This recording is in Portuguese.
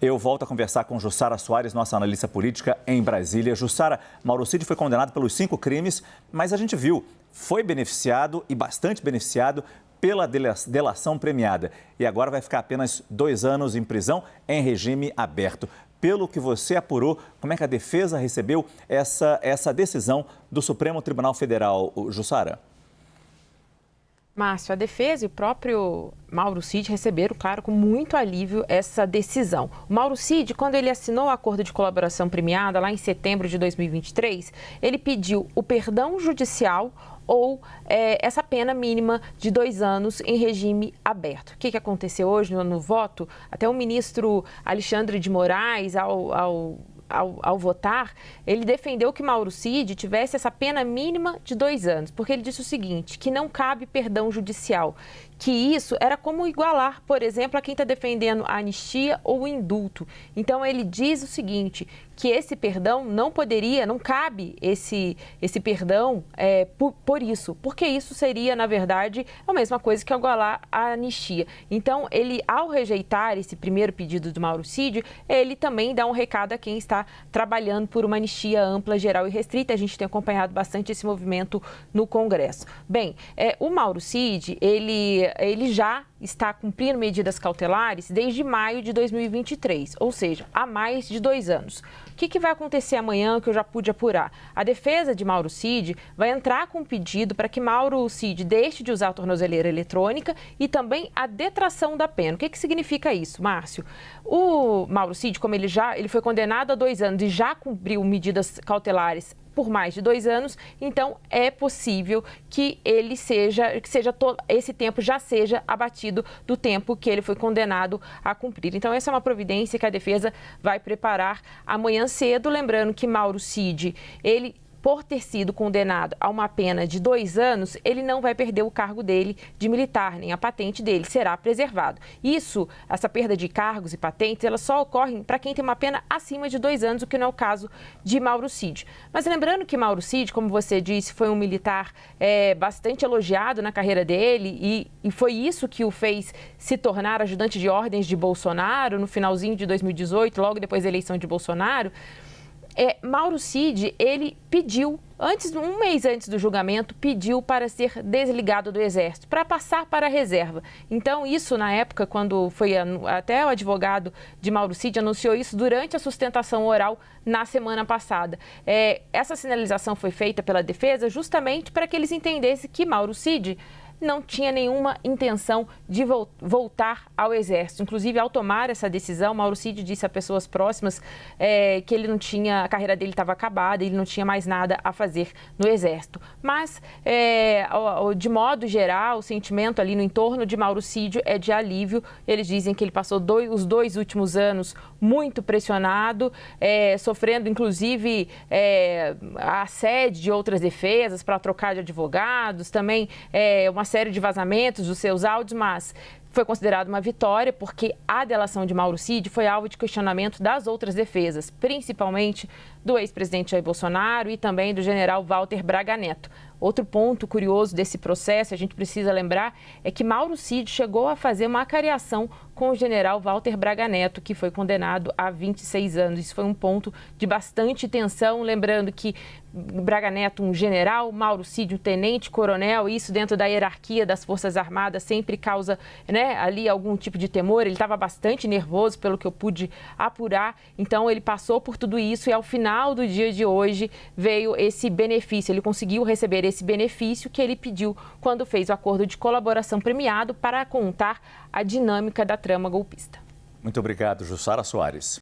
Eu volto a conversar com Jussara Soares, nossa analista política em Brasília. Jussara, Mauro Cid foi condenado pelos 5 crimes, mas a gente viu, foi beneficiado e bastante beneficiado pela delação premiada. E agora vai ficar apenas 2 anos em prisão em regime aberto. Pelo que você apurou, como é que a defesa recebeu essa decisão do Supremo Tribunal Federal, Jussara? Márcio, a defesa e o próprio Mauro Cid receberam, claro, com muito alívio essa decisão. O Mauro Cid, quando ele assinou o acordo de colaboração premiada, lá em setembro de 2023, ele pediu o perdão judicial ou essa pena mínima de 2 anos em regime aberto. O que aconteceu hoje no voto? Até o ministro Alexandre de Moraes, ao votar, ele defendeu que Mauro Cid tivesse essa pena mínima de 2 anos, porque ele disse o seguinte, que não cabe perdão judicial, que isso era como igualar, por exemplo, a quem está defendendo a anistia ou o indulto. Então, ele diz o seguinte, que esse perdão não cabe esse perdão por isso, porque isso seria, na verdade, a mesma coisa que igualar a anistia. Então, ele, ao rejeitar esse primeiro pedido do Mauro Cid, ele também dá um recado a quem está trabalhando por uma anistia ampla, geral e restrita. A gente tem acompanhado bastante esse movimento no Congresso. Bem, o Mauro Cid, ele já está cumprindo medidas cautelares desde maio de 2023, ou seja, há mais de 2 anos. O que vai acontecer amanhã que eu já pude apurar? A defesa de Mauro Cid vai entrar com um pedido para que Mauro Cid deixe de usar a tornozeleira eletrônica e também a detração da pena. O que significa isso, Márcio? O Mauro Cid, como ele foi condenado a 2 anos e já cumpriu medidas cautelares por mais de 2 anos, então é possível que esse tempo já seja abatido do tempo que ele foi condenado a cumprir. Então, essa é uma providência que a defesa vai preparar amanhã cedo, lembrando que Mauro Cid, ele, por ter sido condenado a uma pena de 2 anos, ele não vai perder o cargo dele de militar, nem a patente dele será preservado. Essa perda de cargos e patentes, elas só ocorrem para quem tem uma pena acima de 2 anos, o que não é o caso de Mauro Cid. Mas lembrando que Mauro Cid, como você disse, foi um militar bastante elogiado na carreira dele e foi isso que o fez se tornar ajudante de ordens de Bolsonaro no finalzinho de 2018, logo depois da eleição de Bolsonaro. Mauro Cid, ele pediu, um mês antes do julgamento, pediu para ser desligado do Exército, para passar para a reserva. Então, isso na época, quando foi até o advogado de Mauro Cid anunciou isso durante a sustentação oral na semana passada. Essa sinalização foi feita pela defesa justamente para que eles entendessem que Mauro Cid não tinha nenhuma intenção de voltar ao Exército. Inclusive, ao tomar essa decisão, Mauro Cid disse a pessoas próximas que ele não tinha, a carreira dele estava acabada, ele não tinha mais nada a fazer no Exército. Mas, de modo geral, o sentimento ali no entorno de Mauro Cid é de alívio. Eles dizem que ele passou os 2 últimos anos muito pressionado, sofrendo, inclusive, assédio de outras defesas para trocar de advogados, também uma série de vazamentos dos seus áudios, mas foi considerado uma vitória porque a delação de Mauro Cid foi alvo de questionamento das outras defesas, principalmente do ex-presidente Jair Bolsonaro e também do general Walter Braga Neto. Outro ponto curioso desse processo, a gente precisa lembrar, é que Mauro Cid chegou a fazer uma acariação com o general Walter Braga Neto, que foi condenado a 26 anos. Isso foi um ponto de bastante tensão, lembrando que Braga Neto, um general, Mauro Cid, um tenente-coronel, isso dentro da hierarquia das Forças Armadas sempre causa ali algum tipo de temor. Ele estava bastante nervoso, pelo que eu pude apurar, então ele passou por tudo isso e ao final do dia de hoje veio esse benefício, ele conseguiu receber esse benefício que ele pediu quando fez o acordo de colaboração premiado para contar a dinâmica da trama golpista. Muito obrigado, Jussara Soares.